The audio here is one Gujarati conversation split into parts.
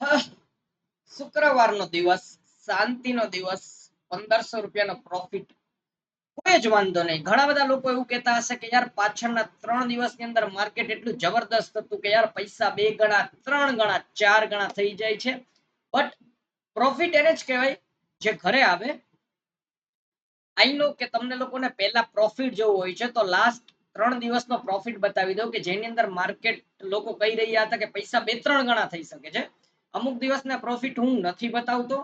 હા, શુક્રવારનો દિવસ, શાંતિનો દિવસ, 1500 રૂપિયાનો પ્રોફિટ, કોઈ જ વાંધો નહીં. ઘણા બધા લોકો એવું કહેતા હશે કે યાર પાછળના 3 દિવસની અંદર માર્કેટ એટલું જબરદસ્ત હતું કે યાર પૈસા 2 ગણા, 3 ગણા, 4 ગણા થઈ જાય છે. બટ પ્રોફિટ એને જ કહેવાય જે ઘરે આવે. આઈ નો કે તમને લોકોને પહેલા પ્રોફિટ જોવું હોય છે તો લાસ્ટ 3 દિવસનો પ્રોફિટ બતાવી દો કે જેની અંદર માર્કેટ લોકો કહી રહ્યા હતા કે પૈસા 2-3 ગણા થઈ શકે છે. અમુક દિવસના પ્રોફિટ હું નથી બતાવતો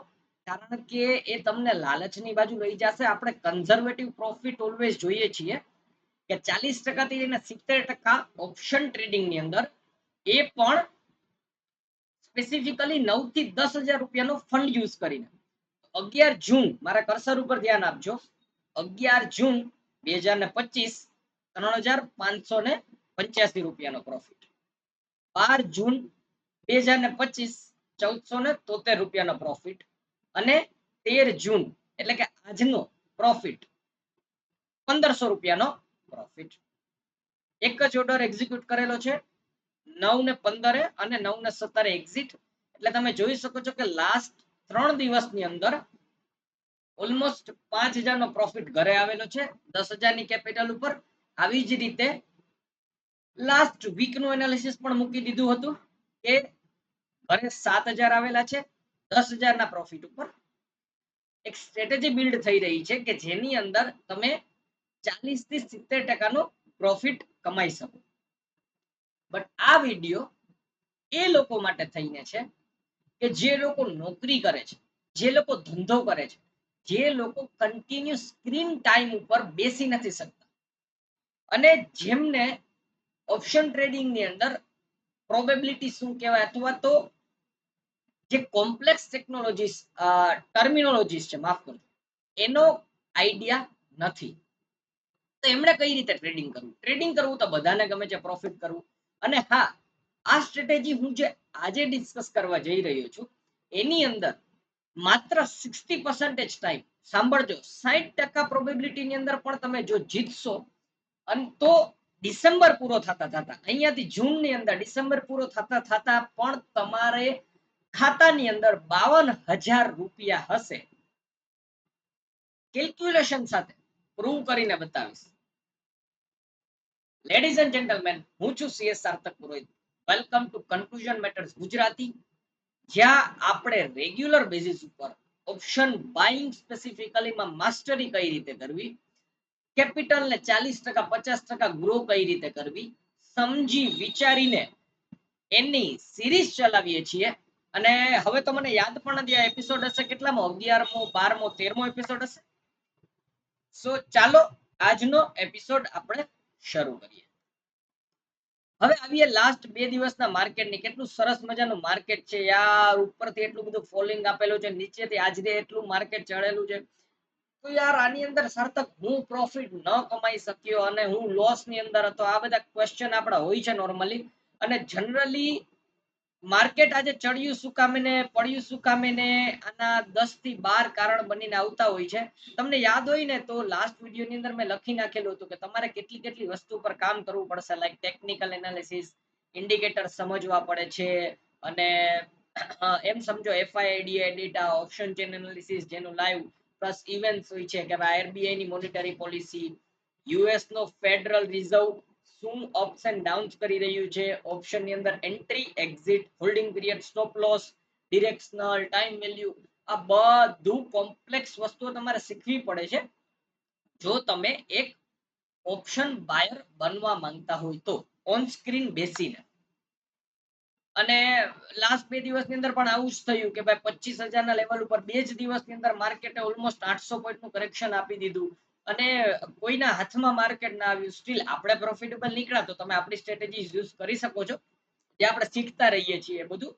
કારણ કે એ તમને લાલચની બાજુ લઈ જશે. આપણે કન્ઝર્વેટિવ પ્રોફિટ ઓલવેઝ જોઈએ છીએ કે 40% થી લઈને 70% ઓપ્શન ટ્રેડિંગની અંદર, એ પણ સ્પેસિફિકલી 9 થી 10 હજાર રૂપિયાનો ફંડ યુઝ કરીને. 11 જૂન, મારા કર્સર ઉપર ધ્યાન આપજો, 11 જૂન 2025 3585 રૂપિયાનો પ્રોફિટ. 12 જૂન 2025 1473 રૂપિયાનો પ્રોફિટ. અને 13 જૂન એટલે કે આજનો પ્રોફિટ 1500 રૂપિયાનો પ્રોફિટ. એક જ ઓર્ડર એક્ઝિક્યુટ કરેલો છે, 9 ને 15 અને 9 ને 17 એક્ઝિટ. એટલે તમે જોઈ શકો છો કે લાસ્ટ 3 દિવસની અંદર ઓલમોસ્ટ 5000નો પ્રોફિટ ઘરે આવેલો છે 10,000ની કેપિટલ ઉપર. આવી જ રીતે લાસ્ટ વીકનું એનાલિસિસ પણ મૂકી દીધું હતું કે ઘરે 7,000 આવેલા છે 10,000ના પ્રોફિટ ઉપર. એક સ્ટ્રેટેજી બિલ્ડ થઈ રહી છે કે જેની અંદર તમે 40 થી 70% પ્રોફિટ કમાઈ શકો. બટ આ વિડીયો એ લોકો માટે થઈને છે કે જે લોકો નોકરી કરે છે, જે લોકો ધંધો કરે છે, જે લોકો કન્ટિન્યુ સ્ક્રીન ટાઈમ ઉપર બેસી નથી શકતા અને જેમને ઓપ્શન ટ્રેડિંગ ની અંદર પ્રોબેબિલિટી શું કહેવાય અથવા તો જે કોમ્પ્લેક્સ ટેકનોલોજીસ ટર્મિનોલોજીસ છે, માફ કરજો, એનો આઈડિયા નથી. તો એમણે કઈ રીતે ટ્રેડિંગ કરવું? ટ્રેડિંગ કરવું તો બધાને ગમે છે, પ્રોફિટ કરવું. અને હા, આ સ્ટ્રેટેજી હું જે આજે ડિસ્કસ કરવા જઈ રહ્યો છું એની અંદર માત્ર 60% ટાઈમ, સાંભળજો, 60% પ્રોબેબિલિટીની અંદર પણ તમે જો જીતશો અને તો ડિસેમ્બર પૂરો થતા થતા, અહીંયાથી જૂનની અંદર ડિસેમ્બર પૂરો થતા થતા પણ તમારે ખાતાની અંદર 52,000 રૂપિયા હશે. કેલ્ક્યુલેશન સાથે પ્રૂવ કરીને બતાવીશ. લેડીઝ એન્ડ જેન્ટલમેન, હું છું CS Sarthak Purohit. Welcome to conclusion matters Gujarati, જ્યાં આપણે રેગ્યુલર બેઝિસ ઉપર ઓપ્શન બાઇંગ સ્પેસિફિકલીમાં માસ્ટરી કઈ રીતે કરવી, કેપિટલને 40% 50% ગ્રો કઈ રીતે કરવી, સમજી વિચારીને એની સિરીઝ ચલાવીએ છીએ. અને હવે તો મને યાદ પણ નથી આ એપિસોડ હશે કેટલામો, 11મો, 12મો, 13મો એપિસોડ હશે. સો ચાલો આજનો એપિસોડ આપણે શરૂ કરીએ. હવે આવીએ લાસ્ટ 2 દિવસના માર્કેટની. કેટલું સરસ મજાનું માર્કેટ છે યાર, ઉપરથી એટલું બધું ફોલિંગ આપેલું છે, નીચેથી આજે એટલું માર્કેટ ચડેલું છે. તો યાર આની અંદર સાર્થક હું પ્રોફિટ ન કમાઈ શક્યો અને હું લોસ ની અંદર હતો, આ બધા ક્વેશ્ચન આપણા હોય છે નોર્મલી. અને જનરલી માર્કેટ આજે ચડ્યું શું કામે ને પડ્યું શું કામે ને આના 10 થી 12 કારણ બનીને આવતા હોય છે. તમને યાદ હોય ને તો લાસ્ટ વિડીયોની અંદર મેં લખી નાખેલું હતું કે તમારે કેટલી કેટલી વસ્તુ પર કામ કરવું પડશે, લાઈક ટેકનિકલ એનાલિસિસ, ઇન્ડિકેટર સમજવા પડે છે. અને એમ સમજો એફઆઈઆઈડી ડેટા, ઓપ્શન ચેન એનાલિસિસ જેનું લાઈવ, પ્લસ ઇવેન્ટ્સ હોય છે કે ભાઈ આરબીઆઈ ની મોનેટરી પોલિસી, યુએસ નો ફેડરલ રિઝર્વ શું અપ્સ એન્ડ ડાઉન્સ કરી રહ્યું છે, ઓપ્શન ની અંદર entry, exit, holding period, stop loss, directional, time value, આ બધું કોમ્પ્લેક્સ વસ્તુઓ તમારે શીખવી પડે છે જો તમે એક ઓપ્શન બાયર બનવા માંગતા હોય તો, ઓન સ્ક્રીન બેસીને. અને લાસ્ટ 2 દિવસની અંદર પણ આવું જ થયું કે ભાઈ 25,000ના લેવલ ઉપર 2 જ દિવસની અંદર માર્કેટે ઓલમોસ્ટ 800 પોઈન્ટનું કરેક્શન આપી દીધું અને કોઈના હાથમાં માર્કેટ ના આવ્યું. સ્ટીલ આપણે પ્રોફિટેબલ નીકળ્યા. તો તમે આપણી સ્ટ્રેટેજી યુઝ કરી શકો છો, જે આપણે શીખતા રહીએ છીએ બધું.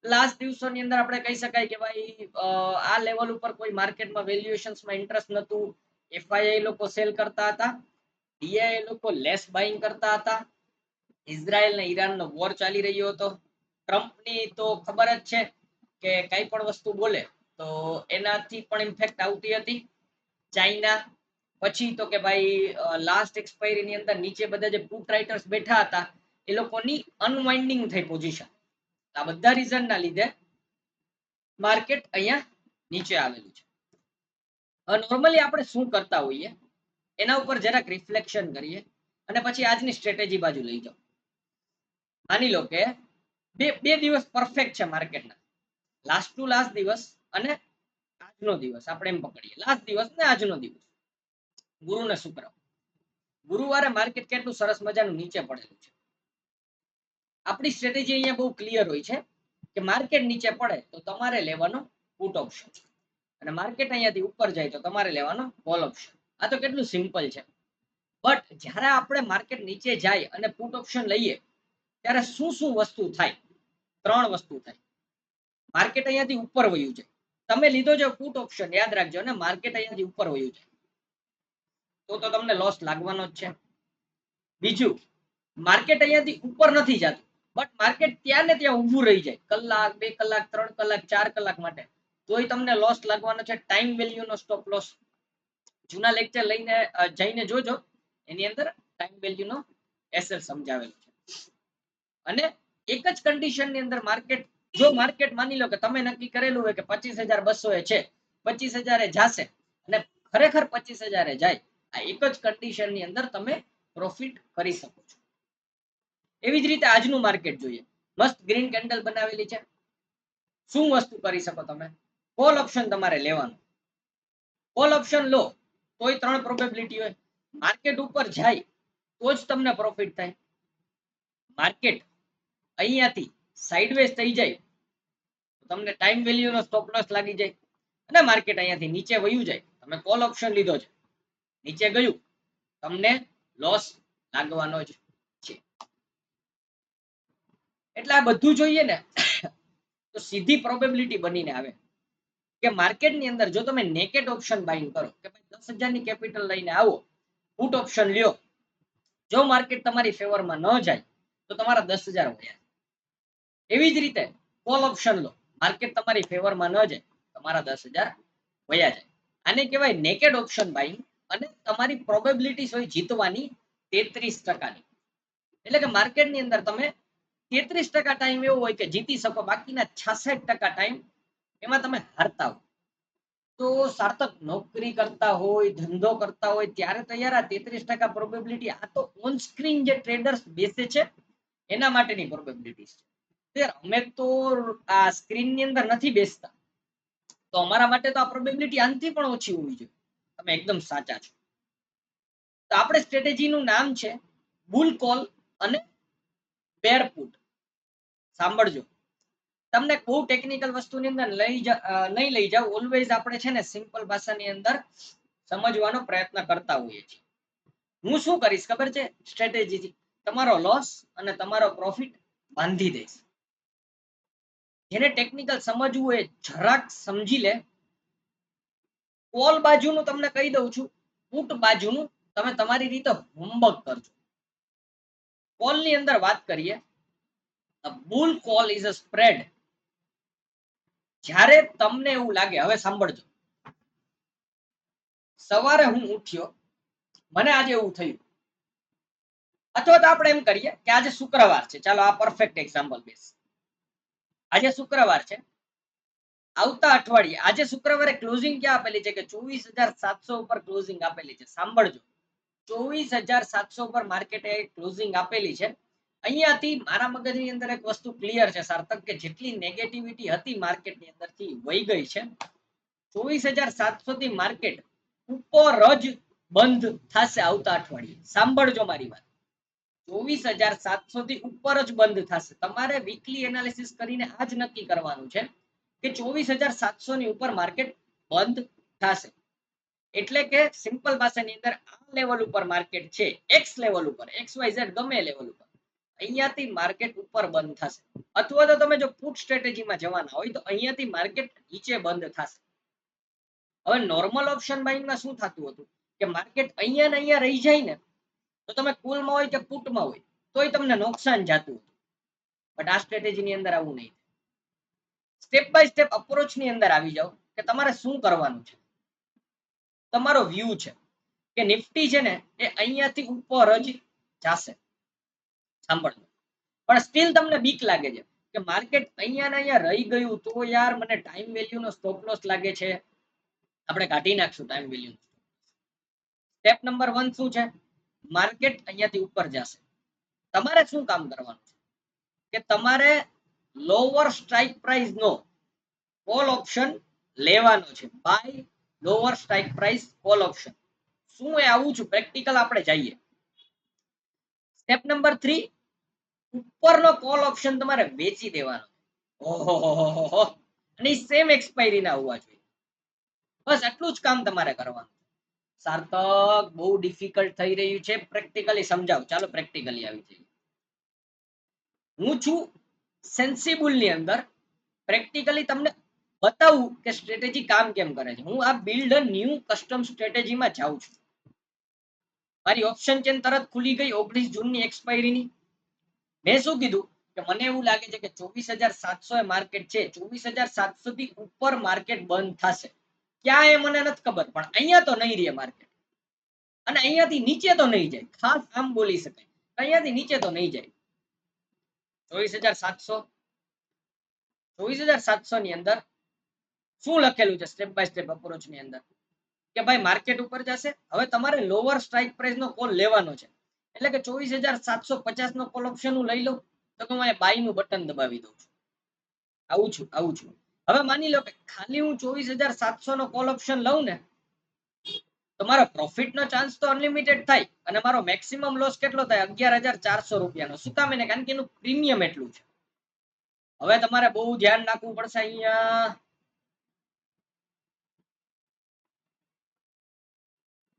લાસ્ટ દિવસોની અંદર આપણે કહી શકાય કે ભાઈ આ લેવલ ઉપર કોઈ માર્કેટમાં વેલ્યુએશન્સમાં ઇન્ટરેસ્ટ નતું. એફઆઈઆઈ લોકો સેલ કરતા હતા, ડીઆઈ લોકો લેસ બાઇંગ કરતા હતા. ઇઝરાયલ ને ઈરાનનો વોર ચાલી રહ્યો હતો. ટ્રમ્પની તો ખબર જ છે કે કઈ પણ વસ્તુ બોલે તો એનાથી પણ ઇમ્પેક્ટ આવતી હતી. ચાઇના, પછી તો કે ભાઈ લાસ્ટ એક્સપાયરી ની અંદર નીચે બધા જે પુટ રાઇટર્સ બેઠા હતા એ લોકોની અનવાઇન્ડિંગ થઈ પોઝિશન. આ બધા રીઝન ના લીધે માર્કેટ અહીંયા નીચે આવેલું છે. હવે નોર્મલી આપણે શું કરતા હોઈએ એના ઉપર જરાક રિફ્લેક્શન કરીએ અને પછી આજની સ્ટ્રેટેજી બાજુ લઈ જાઓ. માની લો કે બે દિવસ પરફેક્ટ છે માર્કેટના, લાસ્ટ ટુ લાસ્ટ દિવસ અને આજનો દિવસ આપણે એમ પકડીએ, લાસ્ટ દિવસ ને આજનો દિવસ, ગુરુ ને શુક્ર. ગુરુવારે માર્કેટ કેટલું સરસ મજાનું નીચે પડેલું છે. આપણી સ્ટ્રેટેજી અહીંયા બહુ ક્લિયર હોય છે કે માર્કેટ નીચે પડે તો તમારે લેવાનો પુટ ઓપ્શન અને માર્કેટ અહીંયાથી ઉપર જાય તો તમારે લેવાનો કોલ ઓપ્શન. આ તો કેટલું સિમ્પલ છે. બટ જ્યારે આપણે માર્કેટ નીચે જાય અને પુટ ઓપ્શન લઈએ ત્યારે શું શું વસ્તુ થાય? 3 વસ્તુ થાય. માર્કેટ અહીંયાથી ઉપર વયું જાય, તમે લીધો છે પુટ ઓપ્શન, યાદ રાખજો, અને માર્કેટ અહીંયાથી ઉપર વયું જાય તો તમને લોસ લાગવાનો જ છે. બીજું, માર્કેટ અહીંયાથી ઉપર નથી જતું બટ માર્કેટ ત્યાં ને ત્યાં ઊભું રહી જાય કલાક, 2 કલાક, 3 કલાક, 4 કલાક માટે, તોય તમને લોસ લાગવાનો છે. ટાઈમ વેલ્યુનો સ્ટોપ લોસ જૂના લેક્ચર લઈને જઈને જોજો, એની અંદર ટાઈમ વેલ્યુનો એસએલ સમજાવેલો છે. અને એક જ કન્ડિશનની અંદર માર્કેટ, જો માર્કેટ માની લો કે તમે નક્કી કરેલું હોય કે 25,200 એ છે, 25,000 એ જાશે અને ખરેખર 25,000 એ જાય, આ એક જ કન્ડિશનની અંદર તમે પ્રોફિટ કરી શકો છો. એવી જ રીતે આજનું માર્કેટ જોઈએ, મસ્ત ગ્રીન કેન્ડલ બનાવેલી છે. શું વસ્તુ કરી શકો તમે? કોલ ઓપ્શન તમારે લેવાનો. કોલ ઓપ્શન લો તોય 3 પ્રોબેબિલિટી હોય. માર્કેટ ઉપર જાય તો જ તમને પ્રોફિટ થાય. માર્કેટ અહીંયાથી સાઇડવેઝ થઈ જાય તો તમને ટાઈમ વેલ્યુનો સ્ટોપ લોસ લાગી જાય અને માર્કેટ અહીંયાથી નીચે વયું જાય, તમે કોલ ઓપ્શન લીધો છે, નીચે ગયું, તમને લોસ લાગવાનો જ છે. એટલે આ બધું જોઈએ ને તો સીધી પ્રોબેબિલિટી બનીને આવે કે માર્કેટની અંદર જો તમે નેકેડ ઓપ્શન બાઇંગ કરો કે 10,000 ની કેપિટલ લઈને આવો, પુટ ઓપ્શન લ્યો, જો માર્કેટ તમારી ફેવરમાં ન જાય તો તમારા 10,000 વયા. એવી જ રીતે કોલ ઓપ્શન લો, માર્કેટ તમારી ફેવરમાં ન જાય, તમારા 10,000 વયા જાય. આને કહેવાય નેકેડ ઓપ્શન બાઇંગ અને તમારી પ્રોબેબિલિટી હોય જીતવાની 33%. એટલે કે માર્કેટની અંદર તમે 33% ટાઈમ એવો હોય કે જીતી શકો, બાકીના 66% ટાઈમ એમાં તમે હારતા હો. તો સાર્થક નોકરી કરતા હોય, ધંધો કરતા હોય ત્યારે તો યાર આ 33% પ્રોબેબિલિટી, આ તો ઓન સ્ક્રીન જે ટ્રેડર્સ બેસે છે એના માટેની પ્રોબેબિલિટી છે. અમે તો આ સ્ક્રીનની અંદર નથી બેસતા, તો અમારા માટે તો આ પ્રોબેબિલિટી આનથી પણ ઓછી હોવી જોઈએ. તમે એકદમ સાચા છો. તો આપણે સ્ટ્રેટેજીનું નામ છે બુલ કોલ અને બેર પુટ. સાંભળજો, તમને બહુ ટેકનિકલ વસ્તુની અંદર નહીં લઈ જાવ. ઓલવેઝ આપણે છે ને સિમ્પલ ભાષાની અંદર સમજવાનો પ્રયત્ન કરતા હોઈએ છીએ. હું શું કરીશ ખબર છે? સ્ટ્રેટેજીથી તમારો લોસ અને તમારો પ્રોફિટ બાંધી દઈશ. જેને ટેકનિકલ સમજવું હોય જરાક સમજી લે. કોલ બાજુનું તમને કહી દઉં છું, પુટ બાજુનું તમે તમારી રીતે હોમવર્ક કરજો. કોલની અંદર વાત કરીએ, a bull call is a spread. જ્યારે તમને એવું લાગે, હવે સાંભળજો, સવારે હું ઉઠ્યો, મને આજે એવું થયું, અથવા તો આપણે એમ કરીએ કે આજે શુક્રવાર છે, ચાલો આ પરફેક્ટ એક્ઝામ્પલ બેસ. આજે શુક્રવાર છે, આવતા અઠવાડિયે આજે શુક્રવારે ક્લોઝિંગ ક્યાં આપેલી છે કે 24,700 ઉપર ક્લોઝિંગ આપેલી છે. સાંભળજો, 24,700 પર માર્કેટે ક્લોઝિંગ આપેલી છે. અહીંયાથી મારા મગજની અંદર એક વસ્તુ ક્લિયર છે સાર્થક, કે જેટલી નેગેટિવિટી હતી માર્કેટની અંદરથી વહી ગઈ છે. 24,700 થી માર્કેટ ઉપર જ બંધ થશે આવતા અઠવાડિયે. સાંભળજો મારી વાત, 24,700 થી ઉપર જ બંધ થશે. તમારે વીકલી એનાલિસિસ કરીને આ જ નક્કી કરવાનું છે કે 24,700 ની ઉપર માર્કેટ બંધ થશે. એટલે કે સિમ્પલ ભાષાની અંદર આ લેવલ ઉપર માર્કેટ છે, એક્સ લેવલ ઉપર, XYZ ગમે લેવલ ઉપર, અહીંયાથી માર્કેટ ઉપર બંધ થશે. અથવા તો તમે જો પુટ સ્ટ્રેટેજીમાં જવાના હોય તો અહીંયાથી માર્કેટ નીચે બંધ થશે. હવે નોર્મલ ઓપ્શન બાઇંગમાં શું થતું હતું કે માર્કેટ અહીંયા ને અહીંયા રહી જાય ને તો તમે કુલમાં હોય કે પુટમાં હોય તોય તમને નુકસાન જતું હતું. બટ આ સ્ટ્રેટેજીની અંદર આવું નહીં. સ્ટેપ બાય સ્ટેપ અપ્રોચની અંદર આવી જાઓ કે તમારે શું કરવાનું છે. તમારો વ્યૂ છે કે નિફ્ટી છે ને એ અહીંયાથી ઉપર જ જશે. સાંભળજો, પણ સ્ટીલ તમને બીક લાગે છે કે માર્કેટ અહીંયા ને અહીંયા રહી ગયું તો યાર મને ટાઈમ વેલ્યુ નો સ્ટોપ લોસ લાગે છે, આપણે કાઢી નાખશું ટાઈમ વેલ્યુ. સ્ટેપ નંબર 1 શું છે? માર્કેટ અહીંયાથી ઉપર જશે. તમારે શું કામ કરવાનું છે કે તમારે લોઅર સ્ટ્રાઇક પ્રાઇસ નો કોલ ઓપ્શન લેવાનો છે. Buy lower strike price call option. શું એ આવું છું પ્રેક્ટિકલ આપણે જઈએ. સ્ટેપ નંબર 3, ઉપરનો કોલ ઓપ્શન તમારે વેચી દેવાનો. ઓહો, અને સેમ એક્સપાયરી ના હોવા જોઈએ. બસ આટલું જ કામ તમારે કરવાનું. સાર્થક બહુ ડિફિકલ્ટ થઈ રહ્યું છે, પ્રેક્ટિકલી સમજાવ. ચાલો પ્રેક્ટિકલી આવી જઈએ. હું છું સેન્સિબલ ની અંદર પ્રેક્ટિકલી તમને બતાવું કે સ્ટ્રેટેજી કામ કેમ કરે છે. હું આ બિલ્ડ અ ન્યૂ કસ્ટમ સ્ટ્રેટેજીમાં જાઉં છું. મારી ઓપ્શન ચેન તરત ખુલી ગઈ 19 જૂનની એક્સપાયરીની. મેં શું કીધું કે મને એવું લાગે છે કે 24,700 એ માર્કેટ છે, 24,700 થી ઉપર માર્કેટ બંધ થશે. ક્યાં એ મને નથી ખબર, પણ અહીંયા તો નહીં રહે માર્કેટ, અને અહીંયાથી નીચે તો નહીં જાય. ખાસ આમ બોલી શકાય, અહીંયાથી નીચે તો નહીં જાય. 24,700 24,700 ની અંદર શું લખેલું છે સ્ટેપ બાય સ્ટેપ અપ્રોચ ની અંદર કે ભાઈ માર્કેટ ઉપર જશે. હવે તમારે લોઅર સ્ટ્રાઇક પ્રાઇસ નો કોલ લેવાનો છે, એટલે કે 24,750 નો કોલ ઓપ્શન હું લઈ લઉં તો હું બાય નું બટન દબાવી દઉં છું. આવું છું. હવે માની લો કે ખાલી હું 24,700 નો કોલ ઓપ્શન લઉં ને તો મારો પ્રોફિટ નો ચાન્સ તો અનલિમિટેડ થાય, અને મારો મેક્સિમમ લોસ કેટલો થાય? 11,400 રૂપિયાનો. શું કામ? એને કારણ કે એનું પ્રીમિયમ એટલું છે. હવે તમારે બહુ ધ્યાન રાખવું પડશે અહીંયા.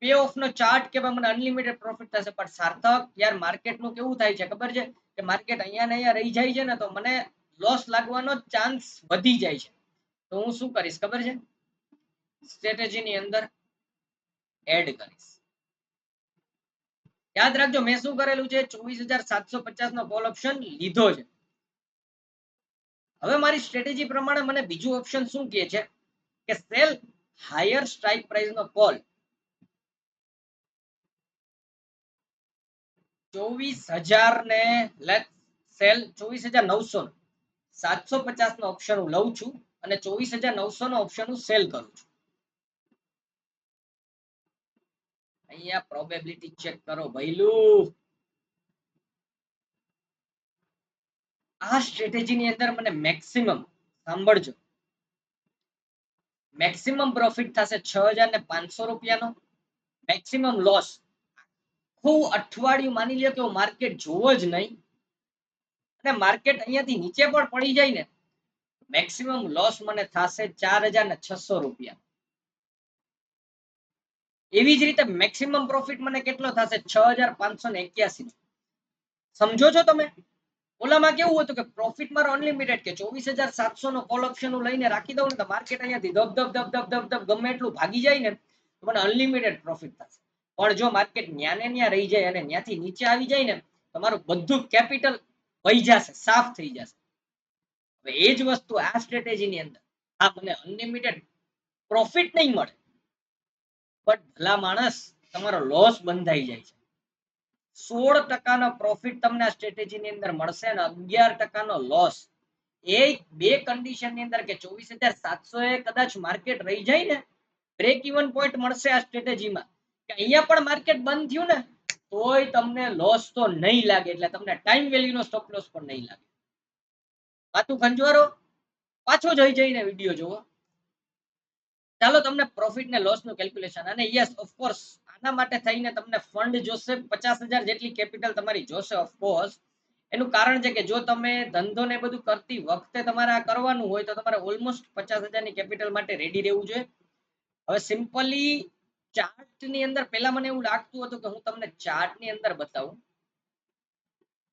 પે ઓફ નો ચાર્ટ કે મને અનલિમિટેડ પ્રોફિટ થશે, પણ સાર્થક યાર માર્કેટ નું કેવું થાય છે ખબર છે કે માર્કેટ અહીંયા ને અહીંયા રહી જાય છે ને તો મને લોસ લાગવાનો ચાન્સ વધી જાય છે. તો હું શું કરીશ ખબર છે? સ્ટ્રેટેજી ની અંદર એડ કરીશ. યાદ રાખજો મેં શું કરેલું છે? 24,750 નો કોલ ઓપ્શન લીધો છે. હવે મારી સ્ટ્રેટેજી પ્રમાણે મને બીજું ઓપ્શન શું કહે છે કે સેલ હાયર સ્ટ્રાઇક પ્રાઇસ નો કોલ 24,000 ને લેટ્સ સેલ 24,900 750 નો ઓપ્શન હું લઉં છું, અને 24,900 નો ઓપ્શન હું સેલ કરું છું. અહીંયા પ્રોબેબિલિટી ચેક કરો ભઈલું. આ સ્ટ્રેટેજી ની અંદર મને મેક્સિમમ, સાંભળજો, મેક્સિમમ પ્રોફિટ થશે 6,500 રૂપિયાનો. મેક્સિમમ લોસ આખું અઠવાડિયું માની લ્યો કે હું માર્કેટ જોવો જ નહીં, અને માર્કેટ અહીંયાથી નીચે પણ પડી જાય ને, મેક્સિમમ લોસ મને થશે 4,600 રૂપિયા. એવી જ રીતે મેક્સિમમ પ્રોફિટ મને કેટલો થશે? 6,581. સમજો છો તમે? ઓલામાં કેવું હતું કે પ્રોફિટ મારો અનલિમિટેડ, કે 24,700 નો કોલ ઓપ્શન હું લઈને રાખી દઉં ને તો માર્કેટ અહીંયાથી ધબ ધબ ધબ ધબ ધબ ધબ ગમે એટલું ભાગી જાય ને તો મને અનલિમિટેડ પ્રોફિટ થશે. પણ જો માર્કેટ ન્યા ને ન્યા રહી જાય અને ત્યાંથી નીચે આવી જાય ને તો મારું બધું કેપિટલ વહી જશે, સાફ થઈ જશે. હવે એ જ વસ્તુ આ સ્ટ્રેટેજી ની અંદર, આ મને અનલિમિટેડ પ્રોફિટ નહીં મળે, બટ ભલા માણસ તમારો લોસ બંધાઈ જાય છે. 16% નો પ્રોફિટ તમને આ સ્ટ્રેટેજી ની અંદર મળશે અને 11% નો લોસ. એ બે કન્ડિશન ની અંદર કે 24,700 એ કદાચ માર્કેટ રહી જાય ને, બ્રેક ઇવન પોઈન્ટ મળશે આ સ્ટ્રેટેજીમાં કે અહીંયા પણ માર્કેટ બંધ થયું ને તોય તમને લોસ તો નહીં લાગે, એટલે તમને ટાઈમ વેલ્યુ નો સ્ટોપ લોસ પણ નહીં લાગે. પાછું ખંજવારો, પાછો જઈને વિડીયો જોવો. ચાલો તમને પ્રોફિટ ને લોસ નું કેલ્ક્યુલેશન, અને યસ ઓફકોર્સ આના માટે થઈને તમને ફંડ જોશે, 50,000 જેટલી કેપિટલ તમારી જોશે ઓફકોર્સ. એનું કારણ છે કે જો તમે ધંધો ને બધું કરતી વખતે તમારે આ કરવાનું હોય તો તમારે ઓલમોસ્ટ 50,000 ની કેપિટલ માટે રેડી રહેવું જોઈએ. હવે સિમ્પલી ચાર્ટ ની અંદર પહેલા મને એવું લાગતું હતું કે હું તમને ચાર્ટ ની અંદર બતાવું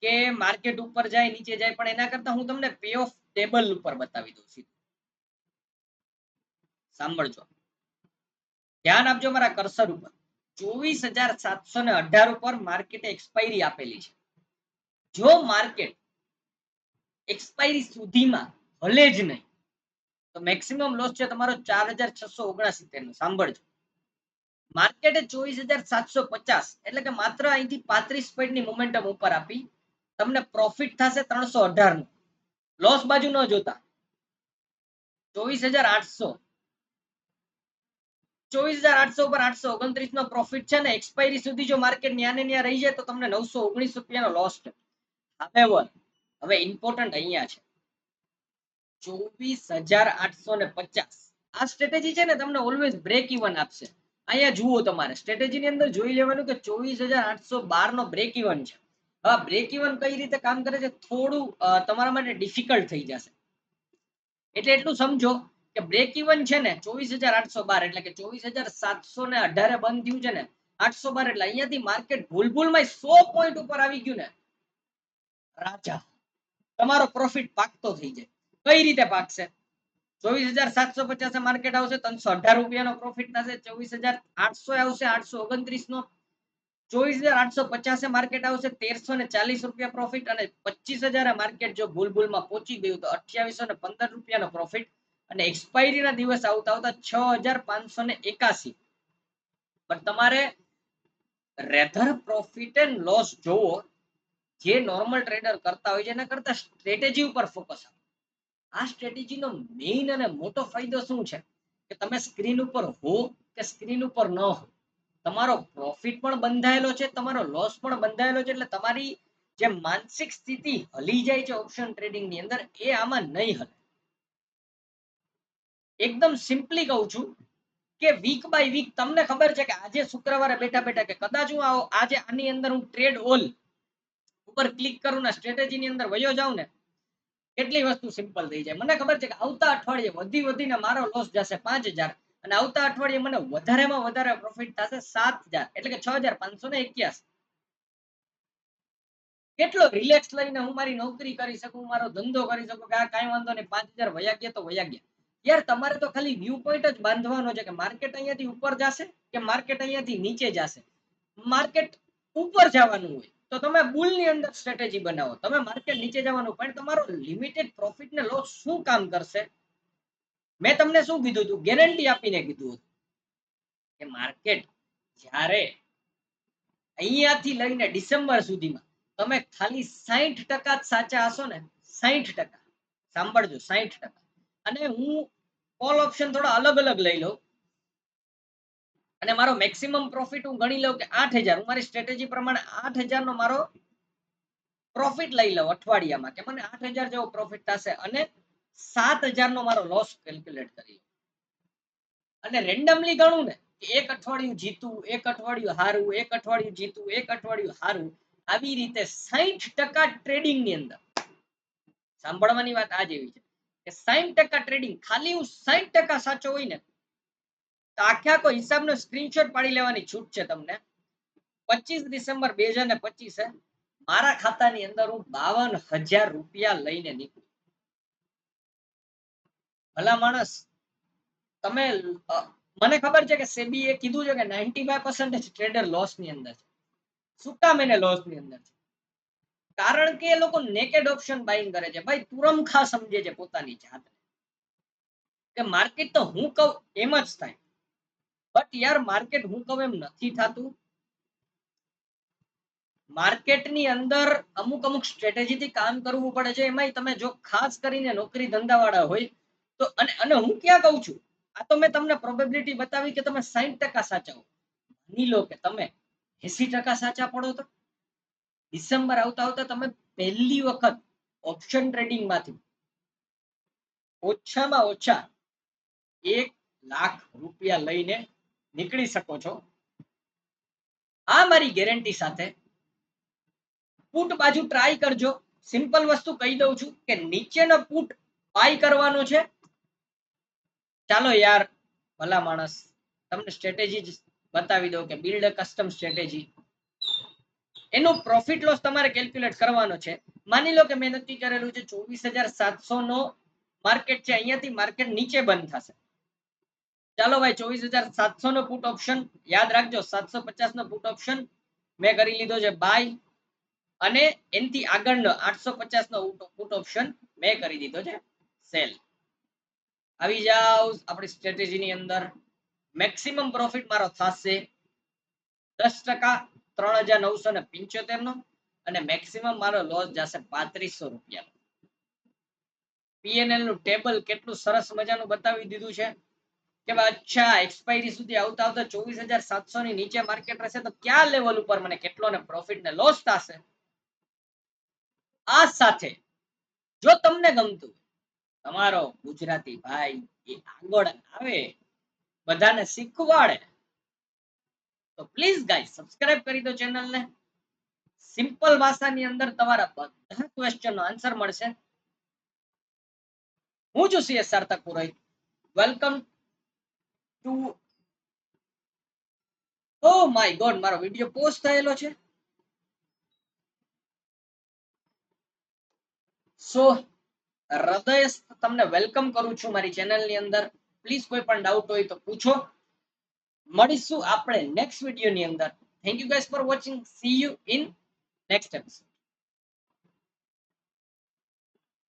કે માર્કેટ ઉપર જાય નીચે જાય, પણ એના કરતા હું તમને પે ઓફ ટેબલ ઉપર બતાવી દઉં છું. સાંભળજો, ધ્યાન આપજો મારા કર્સર ઉપર. 24,718 ઉપર માર્કેટે એક્સપાયરી આપેલી છે. જો માર્કેટ એક્સપાયરી સુધીમાં હલે જ નહીં તો મેક્સિમમ લોસ છે તમારો 4,669 નો. સાંભળજો, માર્કેટે 24,750 એટલે કે માત્ર અહીંથી 35 પોઈન્ટની મોમેન્ટમ ઉપર આપી, તમને પ્રોફિટ થશે 318 નો. લોસ બાજુ ન જોતા. 24,800 24,800 પર 829 નો પ્રોફિટ છે ને, એક્સપાયરી સુધી જો માર્કેટ ન્યા ને ન્યા રહી જાય તો તમને 919 રૂપિયાનો લોસ છે. હવે ઇમ્પોર્ટન્ટ અહીંયા છે 24,850. આ સ્ટ્રેટેજી છે ને તમને ઓલવેઝ બ્રેક ઇવન આપશે. અહીંયા જુઓ, તમારે સ્ટ્રેટેજી ની અંદર જોઈ લેવાનું કે 24,812 નો બ્રેક ઇવન છે. હવે બ્રેક ઇવન કઈ રીતે કામ કરે છે થોડું તમારા માટે ડિફિકલ્ટ થઈ જશે. એટલે એટલું સમજો કે બ્રેક ઇવન છે ને 24,812 એટલે કે 24,718 બંધ થયું છે ને 812 એટલે અહીંયાથી માર્કેટ ભૂલભૂલમાં 100 પોઈન્ટ ઉપર આવી ગયું ને, રાજા તમારો પ્રોફિટ પાકતો થઈ જાય. કઈ રીતે પાકશે? 24,750 માર્કેટ આવશે, 318 રૂપિયાનો પ્રોફિટ થશે. 24,800 આવશે, 829 નો. 24,850 માર્કેટ આવશે, 1,340 રૂપિયા પ્રોફિટ. અને 25,000 માર્કેટ જો ભૂલભૂલમાં પહોંચી ગયું તો 2,815 રૂપિયાનો પ્રોફિટ. અને એક્સપાયરી ના દિવસ આવતા આવતા 6,581. પણ તમારે રેધર પ્રોફિટ એન્ડ લોસ જોવો, જે નોર્મલ ટ્રેડર કરતા હોય છે એના કરતા સ્ટ્રેટેજી ઉપર ફોકસ આપો. આ સ્ટ્રેટેજીનો મેઇન અને મોટો ફાયદો શું છે કે તમે સ્ક્રીન ઉપર હો કે સ્ક્રીન ઉપર ન હો, તમારો પ્રોફિટ પણ બંધાયેલો છે, તમારો લોસ પણ બંધાયેલો છે. એટલે તમારી જે માનસિક સ્થિતિ હલી જાય છે ઓપ્શન ટ્રેડિંગ ની અંદર, એ આમાં નહીં હલે. એકદમ સિમ્પલી કહું છું કે વીક બાય વીક તમને ખબર છે કે આજે શુક્રવારે બેઠા બેઠા કે કદાચ હું આજે આની અંદર હું ટ્રેડ ઓલ ઉપર ક્લિક કરું ને સ્ટ્રેટેજી ની અંદર વયો જાઉં ને, કેટલી વસ્તુ સિમ્પલ થઈ જાય. મને ખબર છે કે આવતા અઠવાડિયે વધીને મારો લોસ જશે 5,000 અને આવતા અઠવાડિયે મને વધારેમાં વધારે પ્રોફિટ થશે 7,000 એટલે કે 6,581. કેટલો રિલેક્સ લઈને હું મારી નોકરી કરી શકું, મારો ધંધો કરી શકું કે આ કાંઈ વાંધો નહીં, 5,000 વયા ગયા તો વયા ગયા. યાર તમારે તો ખાલી વ્યૂ પોઈન્ટ જ બાંધવાનો છે કે માર્કેટ અહીંયાથી ઉપર જશે કે માર્કેટ અહીંયાથી નીચે જશે. માર્કેટ ઉપર જવાનું હોય તો તમે બુલ ની અંદર સ્ટ્રેટેજી બનાવો. તમે માર્કેટ નીચે જવાનું પણ તમારો લિમિટેડ પ્રોફિટ ને લોસ શું કામ કરશે? મેં તમને શું કીધું હતું? ગેરંટી આપીને કીધું હતું કે માર્કેટ જ્યારે અહીંયાથી લઈને ડિસેમ્બર સુધીમાં તમે ખાલી 60% જ સાચા હશો ને, 60%, સાંભળજો, 60%. અને હું કોલ ઓપ્શન થોડા અલગ અલગ લઈ લઉં અને મારો મેક્સિમમ પ્રોફિટ હું ગણી લઉં કે 8,000. હું મારી સ્ટ્રેટેજી પ્રમાણે 8,000 નો મારો પ્રોફિટ લઈ લઉં અઠવાડિયામાં કે મને 8,000 જેવો પ્રોફિટ થશે અને 7,000 નો મારો લોસ કેલ્ક્યુલેટ કરી અને રેન્ડમલી ગણું ને કે એક અઠવાડિયું જીતું, એક અઠવાડિયું હારું, એક અઠવાડિયું જીતું, એક અઠવાડિયું હારું. આવી રીતે 60% ટ્રેડિંગ ની અંદર સાંભળવાની વાત આ જેવી છે કે 60% ટ્રેડિંગ, ખાલી હું 60% સાચો હોય ને તો આખે આખો હિસાબનો સ્ક્રીનશોટ પાડી લેવાની છૂટ છે તમને. 25 ડિસેમ્બર 2025 મારા ખાતાની અંદર હું 52,000 રૂપિયા લઈને નીકળ્યું. ભલા માણસ, તમે મને ખબર છે કે સેબી એ કીધું છે કે 95% ટ્રેડર લોસ ની અંદર છે. શું કામ એને લોસ ની અંદર છે? કારણ કે એ લોકો નેકેડ ઓપ્શન બાઇંગ કરે છે. ભાઈ તુરમખા સમજે છે પોતાની જાતને કે માર્કેટ તો હું કહું એમ જ થાય. બટ યાર માર્કેટ હું કહું એમ નથી થતું. માર્કેટની અંદર અમુક અમુક સ્ટ્રેટેજીથી કામ કરવું પડે છે. એમાંય તમે જો ખાસ કરીને નોકરી ધંધા વાળા હોય તો, અને હું ક્યાં કહું છું, આ તો મેં તમને પ્રોબેબિલિટી બતાવી કે તમે 60% સાચા હો. માની લો કે તમે 80% સાચા પડો તો ડિસેમ્બર આવતા આવતા તમે પહેલી વખત ઓપ્શન ટ્રેડિંગ માંથી ઓછામાં ઓછા 1,00,000 રૂપિયા લઈને નીકળી શકો છો. આ મારી ગેરંટી સાથે પુટ બાજુ ટ્રાય કરજો. સિમ્પલ વસ્તુ કહી દઉં છું કે નીચેનો પુટ બાય કરવાનો છે. ચાલો યાર ભલા માણસ, તમને સ્ટ્રેટેજી જ બતાવી દો કે બિલ્ડ અ કસ્ટમ સ્ટ્રેટેજી. એનું પ્રોફિટ લોસ તમારે કેલ્ક્યુલેટ કરવાનો છે. માની લો કે મેં નક્કી કરેલું છે 24,700 નો માર્કેટ છે, અહીંયાથી માર્કેટ નીચે બંધ થશે. ચાલો ભાઈ 24,700 નો પુટ ઓપ્શન યાદ રાખજો, 750 નો પુટ ઓપ્શન મેં કરી લીધો છે બાય, અને એનાથી આગળનો 850 નો પુટ ઓપ્શન મેં કરી દીધો છે સેલ. આવી જાવ આપણી સ્ટ્રેટેજીની અંદર. મેક્સિમમ પ્રોફિટ મારો થશે 10%, 3,975 નો, અને મેક્સિમમ મારો લોસ જશે 3,500 રૂપિયા. પીએનએલ નું ટેબલ કેટલું સરસ મજાનું બતાવી દીધું છે કે ભાઈ અચ્છા એક્સપાયરી સુધી આવતા આવતા 24,700 ની નીચે માર્કેટ રહેશે તો કયા લેવલ ઉપર મને કેટલો ને પ્રોફિટ ને લોસ થશે. આ સાથે જો તમને ગમતું તમારો ગુજરાતી ભાઈ એ આગળ આવે બધાને શીખવાડે તો પ્લીઝ ગાઈસ સબસ્ક્રાઇબ કરી દો ચેનલને. સિમ્પલ ભાષાની અંદર તમારા બધા ક્વેશ્ચનનો આન્સર મળશે. હું છું CS Sarthak Purohit. Welcome to oh my god મારો વિડિયો પોસ્ટ થયેલો છે. સો હૃદય તમને વેલકમ કરું છું મારી ચેનલની અંદર. પ્લીઝ કોઈ પણ ડાઉટ હોય તો પૂછો. મળીશું આપણે નેક્સ્ટ વિડીયોની અંદર. Thank you guys for watching. C you in next episode.